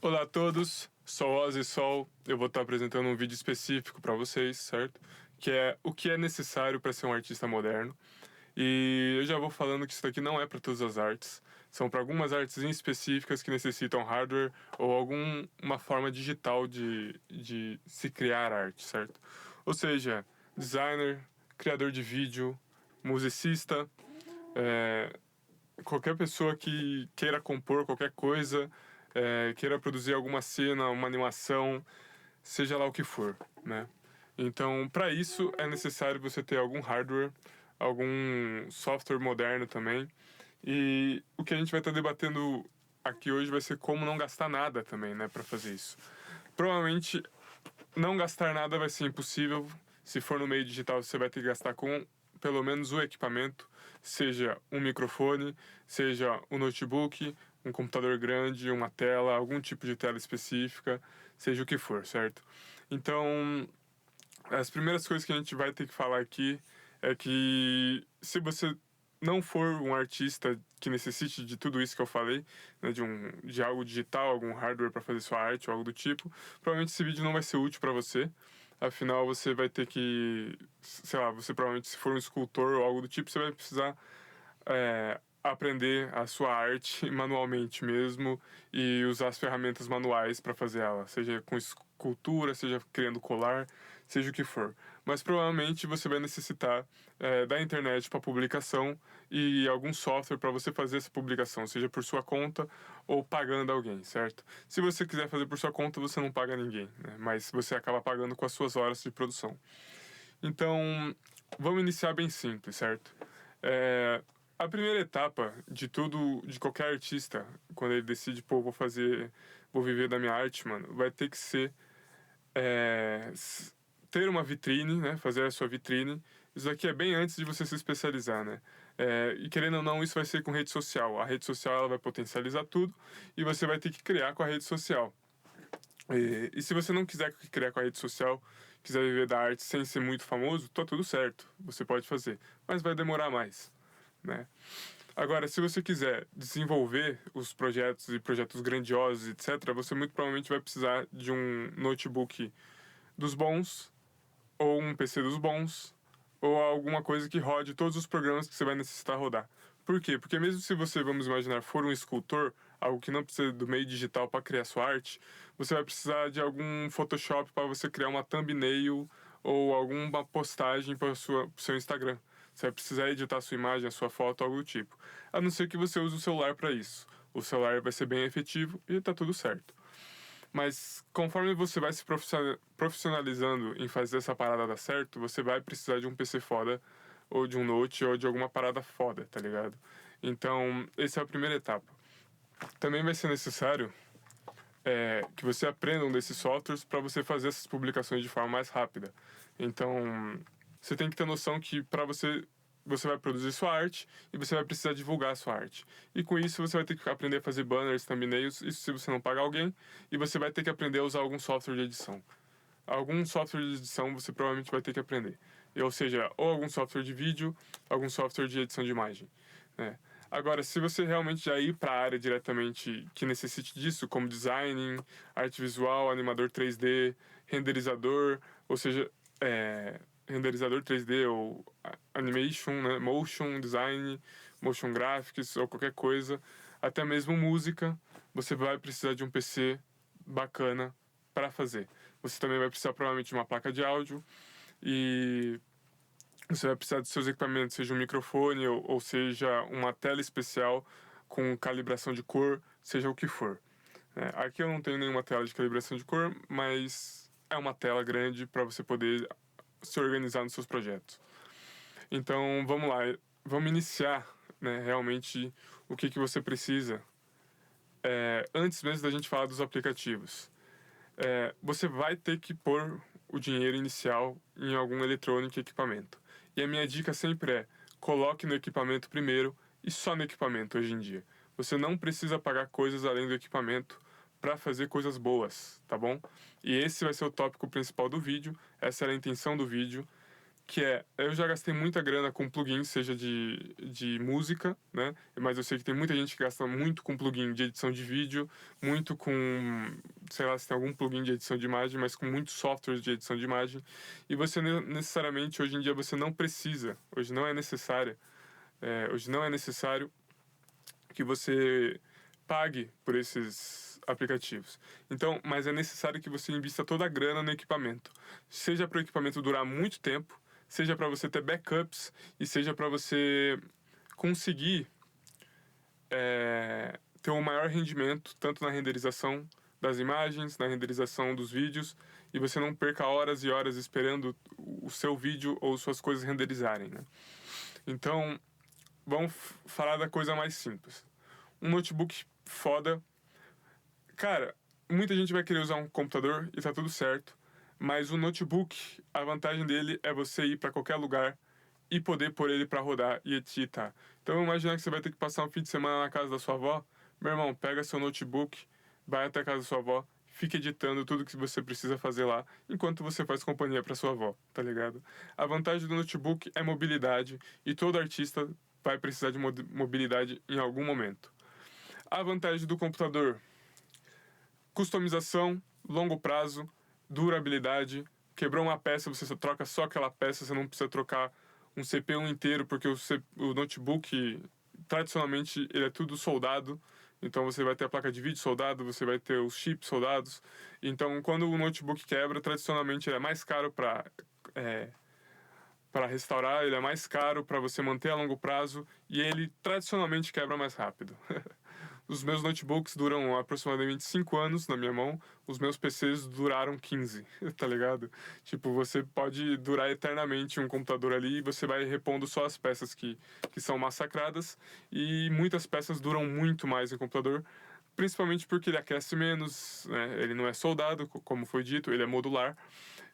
Olá a todos, sou Ozzy Sol. Eu vou estar apresentando um vídeo específico para vocês, certo? Que é o que é necessário para ser um artista moderno. E eu já vou falando que isso daqui não é para todas as artes. São para algumas artes em específicas que necessitam hardware ou alguma forma digital de se criar arte, certo? Ou seja, designer, criador de vídeo, musicista, qualquer pessoa que queira compor qualquer coisa, queira produzir alguma cena, uma animação, seja lá o que for, né? Então, para isso é necessário você ter algum hardware, algum software moderno também. E o que a gente vai estar debatendo aqui hoje vai ser como não gastar nada também, né, para fazer isso. Provavelmente não gastar nada vai ser impossível. Se for no meio digital, você vai ter que gastar com pelo menos o equipamento, seja um microfone, seja um notebook, um computador grande, uma tela, algum tipo de tela específica, seja o que for, certo? Então, as primeiras coisas que a gente vai ter que falar aqui é que se você não for um artista que necessite de tudo isso que eu falei, né, de algo digital, algum hardware para fazer sua arte ou algo do tipo, provavelmente esse vídeo não vai ser útil para você. Afinal, você vai ter que, sei lá, você provavelmente, se for um escultor ou algo do tipo, você vai precisar aprender a sua arte manualmente mesmo e usar as ferramentas manuais para fazer ela, seja com escultura, seja criando colar, seja o que for. Mas provavelmente você vai necessitar da internet para publicação e algum software para você fazer essa publicação, seja por sua conta ou pagando alguém, certo? Se você quiser fazer por sua conta, você não paga ninguém, né? Mas você acaba pagando com as suas horas de produção. Então, vamos iniciar bem simples, certo? A primeira etapa de tudo, de qualquer artista, quando ele decide, pô, vou viver da minha arte, mano, vai ter que ser ter uma vitrine, né? Fazer a sua vitrine. Isso aqui é bem antes de você se especializar, né? E querendo ou não, isso vai ser com rede social. A rede social ela vai potencializar tudo e você vai ter que criar com a rede social. E se você não quiser criar com a rede social, quiser viver da arte sem ser muito famoso, tá tudo certo, você pode fazer, mas vai demorar mais, né? Agora, se você quiser desenvolver os projetos e projetos grandiosos, etc., você muito provavelmente vai precisar de um notebook dos bons, ou um PC dos bons, ou alguma coisa que rode todos os programas que você vai necessitar rodar. Por quê? Porque mesmo se você, vamos imaginar, for um escultor, algo que não precisa do meio digital para criar sua arte, você vai precisar de algum Photoshop para você criar uma thumbnail ou alguma postagem para o seu Instagram. Você vai precisar editar a sua imagem, a sua foto, algo do tipo. A não ser que você use o celular para isso. O celular vai ser bem efetivo e tá tudo certo. Mas conforme você vai se profissionalizando em fazer essa parada dar certo, você vai precisar de um PC foda, ou de um Note, ou de alguma parada foda, tá ligado? Então, essa é a primeira etapa. Também vai ser necessário que você aprenda um desses softwares para você fazer essas publicações de forma mais rápida. Então, você tem que ter noção que para você vai produzir sua arte e você vai precisar divulgar a sua arte. E com isso você vai ter que aprender a fazer banners, thumbnails, isso se você não pagar alguém, e você vai ter que aprender a usar algum software de edição. Algum software de edição você provavelmente vai ter que aprender. Ou seja, ou algum software de vídeo, algum software de edição de imagem, né? Agora, se você realmente já ir para a área diretamente que necessite disso, como design, arte visual, animador 3D, renderizador, ou seja, renderizador 3D ou animation, né, motion design, motion graphics ou qualquer coisa, até mesmo música, você vai precisar de um PC bacana para fazer. Você também vai precisar provavelmente de uma placa de áudio e você vai precisar de seus equipamentos, seja um microfone ou seja uma tela especial com calibração de cor, seja o que for. Aqui eu não tenho nenhuma tela de calibração de cor, mas é uma tela grande para você poder se organizar nos seus projetos. Então vamos lá, vamos iniciar, né, realmente o que você precisa. Antes mesmo da gente falar dos aplicativos, você vai ter que pôr o dinheiro inicial em algum eletrônico e equipamento. E a minha dica sempre é: coloque no equipamento primeiro e só no equipamento hoje em dia. Você não precisa pagar coisas além do equipamento para fazer coisas boas, tá bom? E esse vai ser o tópico principal do vídeo, essa era a intenção do vídeo. que eu já gastei muita grana com plugins, seja de música, né? Mas eu sei que tem muita gente que gasta muito com plugin de edição de vídeo, muito com, sei lá, se tem algum plugin de edição de imagem, mas com muitos softwares de edição de imagem. E você necessariamente, hoje em dia, você não precisa, hoje não é necessário, hoje não é necessário que você pague por esses aplicativos. Então, mas é necessário que você invista toda a grana no equipamento. Seja para o equipamento durar muito tempo, seja para você ter backups e seja para você conseguir ter um maior rendimento tanto na renderização das imagens, na renderização dos vídeos, e você não perca horas e horas esperando o seu vídeo ou suas coisas renderizarem, né? Então, vamos falar da coisa mais simples. Um notebook foda. Cara, muita gente vai querer usar um computador e tá tudo certo, mas o notebook, a vantagem dele é você ir para qualquer lugar e poder pôr ele para rodar e editar. Então, imagina que você vai ter que passar um fim de semana na casa da sua avó. Meu irmão, pega seu notebook, vai até a casa da sua avó, fica editando tudo que você precisa fazer lá, enquanto você faz companhia para sua avó, tá ligado? A vantagem do notebook é mobilidade, e todo artista vai precisar de mobilidade em algum momento. A vantagem do computador: customização, longo prazo, durabilidade. Quebrou uma peça, você só troca só aquela peça, você não precisa trocar um CPU inteiro, porque o notebook, tradicionalmente, ele é tudo soldado. Então você vai ter a placa de vídeo soldado, você vai ter os chips soldados. Então, quando o notebook quebra, tradicionalmente ele é mais caro para restaurar, ele é mais caro para você manter a longo prazo, e ele tradicionalmente quebra mais rápido. Os meus notebooks duram aproximadamente 5 anos na minha mão, os meus PCs duraram 15, tá ligado? Tipo, você pode durar eternamente um computador ali e você vai repondo só as peças que são massacradas, e muitas peças duram muito mais em computador, principalmente porque ele aquece menos, né? Ele não é soldado, como foi dito, ele é modular,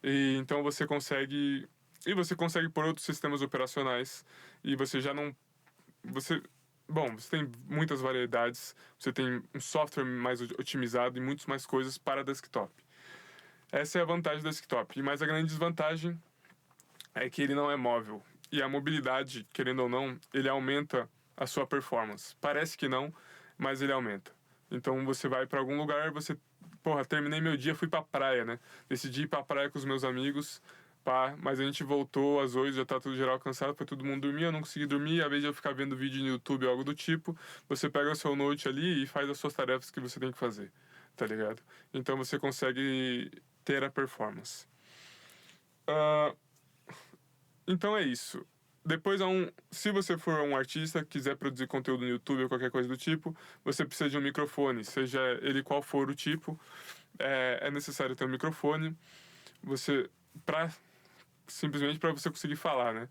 e então você consegue... E você consegue por outros sistemas operacionais, e você já não... Você... Bom, você tem muitas variedades, você tem um software mais otimizado e muitas mais coisas para desktop. Essa é a vantagem do desktop. Mas a grande desvantagem é que ele não é móvel. E a mobilidade, querendo ou não, ele aumenta a sua performance. Parece que não, mas ele aumenta. Então você vai para algum lugar, você... Porra, terminei meu dia, fui pra praia, né? Decidi ir pra praia com os meus amigos, pá, mas a gente voltou às 8, já tá tudo geral cansado, foi todo mundo dormir, eu não consegui dormir, a vez de eu ficar vendo vídeo no YouTube ou algo do tipo, você pega o seu note ali e faz as suas tarefas que você tem que fazer, tá ligado? Então você consegue ter a performance. Ah, então é isso. Depois, se você for um artista, quiser produzir conteúdo no YouTube ou qualquer coisa do tipo, você precisa de um microfone, seja ele qual for o tipo, é necessário ter um microfone, simplesmente para você conseguir falar, né?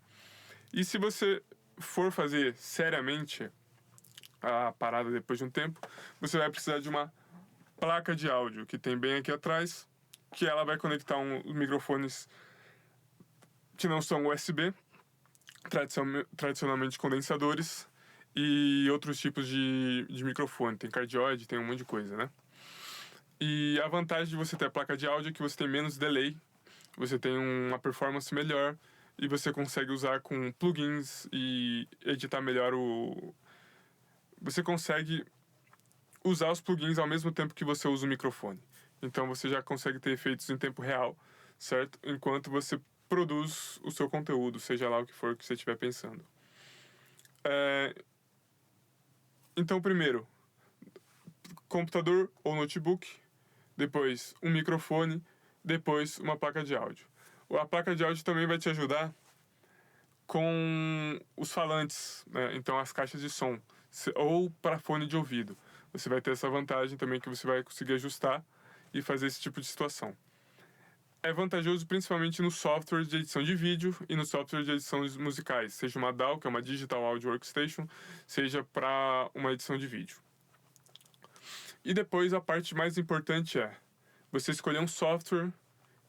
E se você for fazer seriamente a parada depois de um tempo, você vai precisar de uma placa de áudio, que tem bem aqui atrás, que ela vai conectar os microfones que não são USB, tradicionalmente condensadores, e outros tipos de microfone. Tem cardioide, tem um monte de coisa, né? E a vantagem de você ter a placa de áudio é que você tem menos delay, você tem uma performance melhor, e você consegue usar com plugins e editar melhor Você consegue usar os plugins ao mesmo tempo que você usa o microfone. Então você já consegue ter efeitos em tempo real, certo? Enquanto você produz o seu conteúdo, seja lá o que for que você estiver pensando. Então, primeiro, computador ou notebook, depois um microfone, depois uma placa de áudio. A placa de áudio também vai te ajudar com os falantes, né? Então as caixas de som, ou para fone de ouvido. Você vai ter essa vantagem também, que você vai conseguir ajustar e fazer esse tipo de situação. É vantajoso principalmente no software de edição de vídeo e no software de edição musicais, seja uma DAW, que é uma Digital Audio Workstation, seja para uma edição de vídeo. E depois a parte mais importante é você escolher um software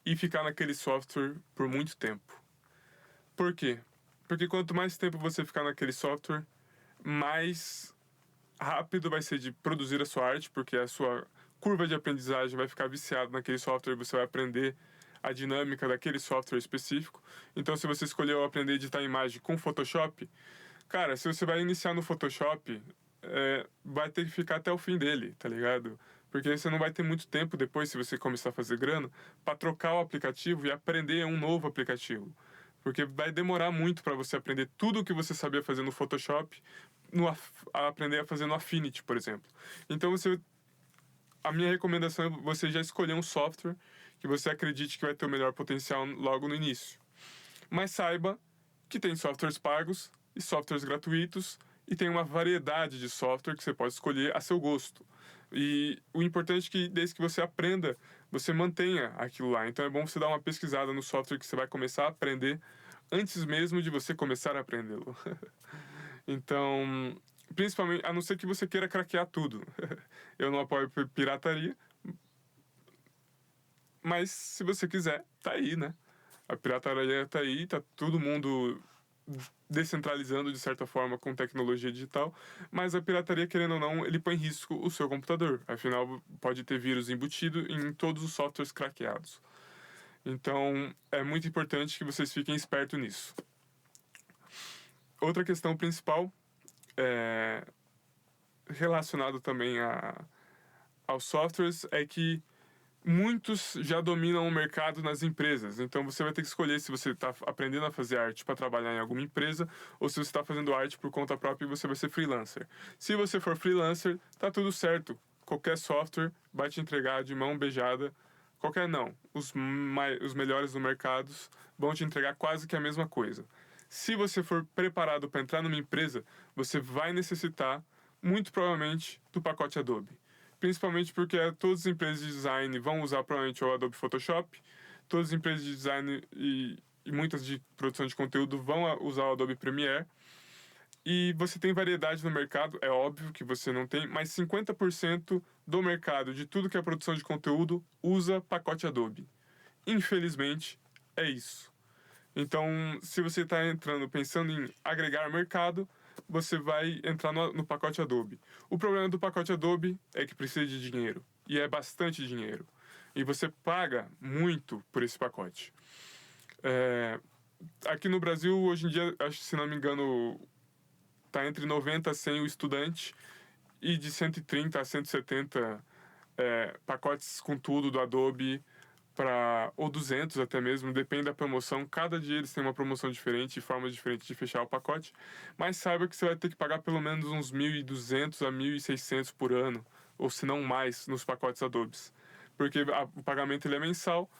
e ficar naquele software por muito tempo. Por quê? Porque quanto mais tempo você ficar naquele software, mais rápido vai ser de produzir a sua arte, porque a sua curva de aprendizagem vai ficar viciada naquele software, você vai aprender a dinâmica daquele software específico. Então, se você escolheu aprender a editar imagem com Photoshop, cara, se você vai iniciar no Photoshop, vai ter que ficar até o fim dele, tá ligado? Porque você não vai ter muito tempo depois, se você começar a fazer grana, para trocar o aplicativo e aprender um novo aplicativo. Porque vai demorar muito para você aprender tudo o que você sabia fazer no Photoshop, a aprender a fazer no Affinity, por exemplo. Então, a minha recomendação é você já escolher um software que você acredite que vai ter o melhor potencial logo no início. Mas saiba que tem softwares pagos e softwares gratuitos, e tem uma variedade de software que você pode escolher a seu gosto. E o importante é que, desde que você aprenda, você mantenha aquilo lá. Então é bom você dar uma pesquisada no software que você vai começar a aprender antes mesmo de você começar a aprendê-lo. Então, principalmente, a não ser que você queira craquear tudo. Eu não apoio pirataria, mas se você quiser, tá aí, né? A pirataria tá aí, tá todo mundo descentralizando de certa forma com tecnologia digital, mas a pirataria, querendo ou não, ele põe em risco o seu computador. Afinal, pode ter vírus embutido em todos os softwares craqueados. Então, é muito importante que vocês fiquem espertos nisso. Outra questão principal, relacionado também aos softwares, é que muitos já dominam o mercado nas empresas. Então você vai ter que escolher se você está aprendendo a fazer arte para trabalhar em alguma empresa ou se você está fazendo arte por conta própria e você vai ser freelancer. Se você for freelancer, tá tudo certo. Qualquer software vai te entregar de mão beijada. Qualquer não. Os melhores do mercado vão te entregar quase que a mesma coisa. Se você for preparado para entrar numa empresa, você vai necessitar, muito provavelmente, do pacote Adobe. Principalmente porque todas as empresas de design vão usar provavelmente o Adobe Photoshop, todas as empresas de design e muitas de produção de conteúdo vão usar o Adobe Premiere. E você tem variedade no mercado, é óbvio que você não tem, mas 50% do mercado de tudo que é produção de conteúdo usa pacote Adobe. Infelizmente, é isso. Então, se você está entrando pensando em agregar mercado, você vai entrar no pacote Adobe. O problema do pacote Adobe é que precisa de dinheiro, e é bastante dinheiro. E você paga muito por esse pacote. Aqui no Brasil, hoje em dia, acho que, se não me engano, está entre 90 a 100 o estudante, e de 130 a 170 pacotes com tudo do Adobe, ou 200 até mesmo, depende da promoção. Cada dia eles têm uma promoção diferente, formas diferentes de fechar o pacote. Mas saiba que você vai ter que pagar pelo menos uns 1.200 a 1.600 por ano, ou se não mais, nos pacotes Adobe. Porque o pagamento ele é mensal,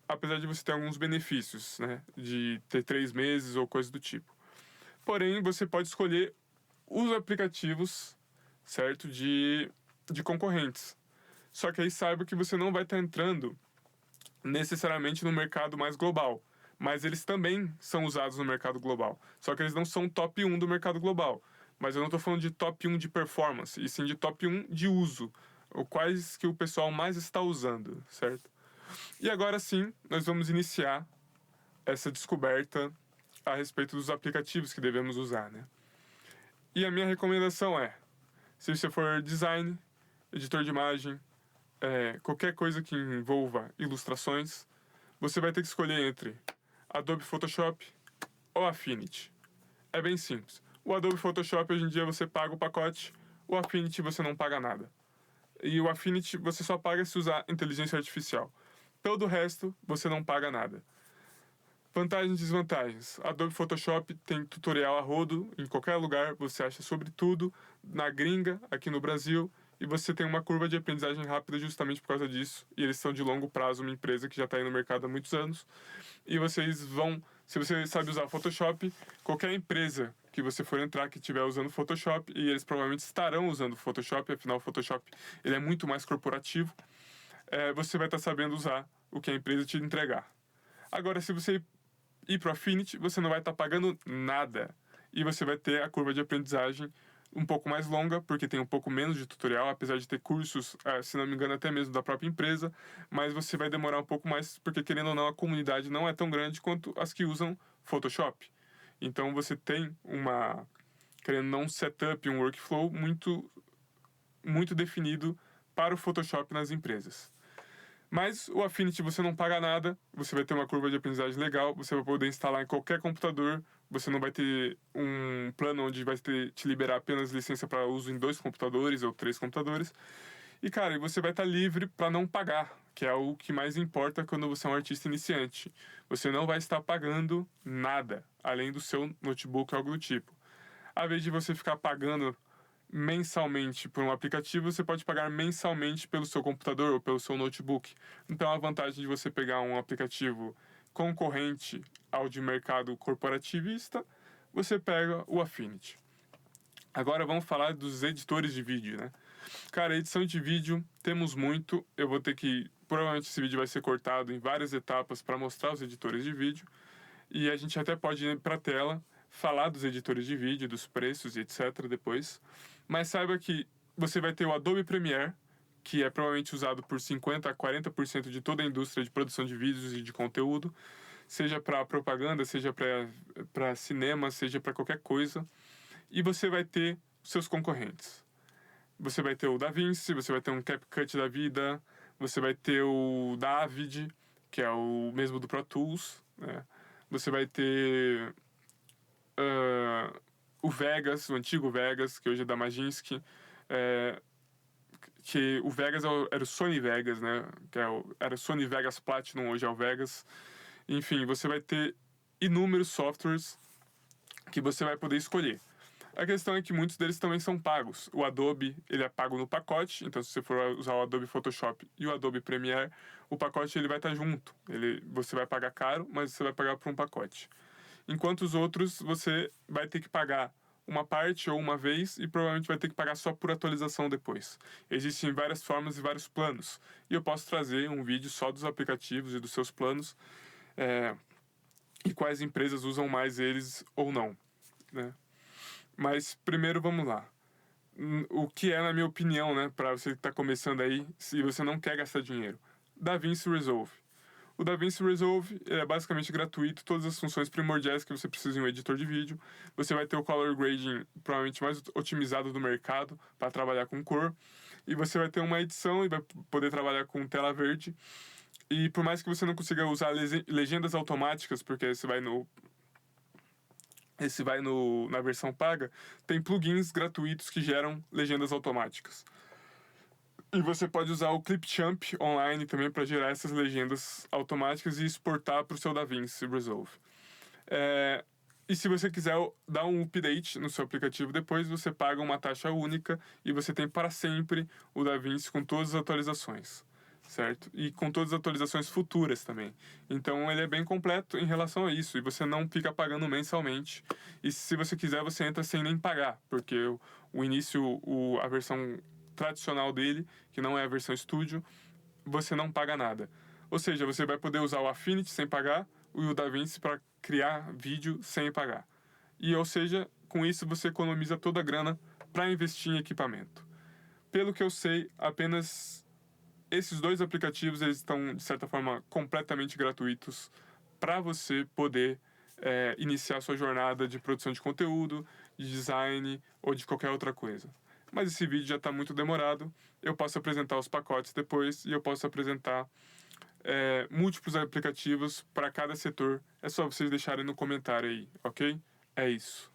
apesar de você ter alguns benefícios, né? De ter 3 meses ou coisa do tipo. Porém, você pode escolher os aplicativos, certo? De concorrentes. Só que aí saiba que você não vai estar entrando necessariamente no mercado mais global, mas eles também são usados no mercado global. Só que eles não são top 1 do mercado global. Mas eu não estou falando de top 1 de performance, e sim de top 1 de uso, ou quais que o pessoal mais está usando, certo? E agora sim, nós vamos iniciar essa descoberta a respeito dos aplicativos que devemos usar, né? E a minha recomendação é, se você for design, editor de imagem, qualquer coisa que envolva ilustrações, você vai ter que escolher entre Adobe Photoshop ou Affinity. É bem simples. O Adobe Photoshop, hoje em dia, você paga o pacote, o Affinity você não paga nada. E o Affinity você só paga se usar inteligência artificial. Todo o resto, você não paga nada. Vantagens e desvantagens. Adobe Photoshop tem tutorial a rodo, em qualquer lugar você acha sobre tudo, na gringa, aqui no Brasil, e você tem uma curva de aprendizagem rápida justamente por causa disso. E eles são de longo prazo, uma empresa que já está aí no mercado há muitos anos. E vocês vão, se você sabe usar Photoshop, qualquer empresa que você for entrar que estiver usando Photoshop, e eles provavelmente estarão usando Photoshop, afinal o Photoshop ele é muito mais corporativo, você vai estar sabendo usar o que a empresa te entregar. Agora, se você ir para o Affinity, você não vai estar pagando nada. E você vai ter a curva de aprendizagem um pouco mais longa, porque tem um pouco menos de tutorial, apesar de ter cursos, se não me engano, até mesmo da própria empresa, mas você vai demorar um pouco mais, porque, querendo ou não, a comunidade não é tão grande quanto as que usam Photoshop. Então você tem querendo ou não, um setup, um workflow muito, muito definido para o Photoshop nas empresas. Mas o Affinity você não paga nada, você vai ter uma curva de aprendizagem legal, você vai poder instalar em qualquer computador, você não vai ter um plano onde vai te liberar apenas licença para uso em 2 computadores ou 3 computadores. E cara, você vai estar livre para não pagar, que é o que mais importa quando você é um artista iniciante. Você não vai estar pagando nada, além do seu notebook ou algo do tipo. Ao invés de você ficar pagando mensalmente por um aplicativo, você pode pagar mensalmente pelo seu computador ou pelo seu notebook. Então a vantagem de você pegar um aplicativo concorrente ao de mercado corporativista, você pega o Affinity. Agora vamos falar dos editores de vídeo, né? Cara, edição de vídeo, temos muito. Eu vou ter que... Provavelmente esse vídeo vai ser cortado em várias etapas para mostrar os editores de vídeo. E a gente até pode ir para a tela, falar dos editores de vídeo, dos preços e etc. depois. Mas saiba que você vai ter o Adobe Premiere, que é provavelmente usado por 50% a 40% de toda a indústria de produção de vídeos e de conteúdo, seja para propaganda, seja para cinema, seja para qualquer coisa. E você vai ter seus concorrentes. Você vai ter o DaVinci, você vai ter um CapCut da vida, você vai ter o David, que é o mesmo do Pro Tools, né? Você vai ter o Vegas, o antigo Vegas, que hoje é da Maginsky, que o Vegas era o Sony Vegas, né? Era o Sony Vegas Platinum, hoje é o Vegas. Enfim, você vai ter inúmeros softwares que você vai poder escolher. A questão é que muitos deles também são pagos. O Adobe, ele é pago no pacote, então se você for usar o Adobe Photoshop e o Adobe Premiere, o pacote ele vai estar junto. Você vai pagar caro, mas você vai pagar por um pacote. Enquanto os outros, você vai ter que pagar uma parte ou uma vez e provavelmente vai ter que pagar só por atualização depois. Existem várias formas e vários planos. E eu posso trazer um vídeo só dos aplicativos e dos seus planos e quais empresas usam mais eles ou não, né? Mas primeiro vamos lá. O que é, na minha opinião, né, para você que está começando aí, se você não quer gastar dinheiro? DaVinci Resolve. O DaVinci Resolve é basicamente gratuito, todas as funções primordiais que você precisa em um editor de vídeo. Você vai ter o color grading provavelmente mais otimizado do mercado para trabalhar com cor. E você vai ter uma edição e vai poder trabalhar com tela verde. E por mais que você não consiga usar legendas automáticas, porque você vai na versão paga, tem plugins gratuitos que geram legendas automáticas. E você pode usar o Clipchamp online também para gerar essas legendas automáticas e exportar para o seu DaVinci Resolve. E se você quiser dar um update no seu aplicativo depois, você paga uma taxa única e você tem para sempre o DaVinci com todas as atualizações, certo? E com todas as atualizações futuras também. Então ele é bem completo em relação a isso, e você não fica pagando mensalmente. E se você quiser, você entra sem nem pagar, porque o início, a versão tradicional dele, que não é a versão Studio, você não paga nada. Ou seja, você vai poder usar o Affinity sem pagar e o DaVinci para criar vídeo sem pagar. E, ou seja, com isso você economiza toda a grana para investir em equipamento. Pelo que eu sei, apenas esses 2 aplicativos eles estão, de certa forma, completamente gratuitos para você poder iniciar sua jornada de produção de conteúdo, de design ou de qualquer outra coisa. Mas esse vídeo já está muito demorado, eu posso apresentar os pacotes depois e eu posso apresentar múltiplos aplicativos para cada setor. É só vocês deixarem no comentário aí, ok? É isso.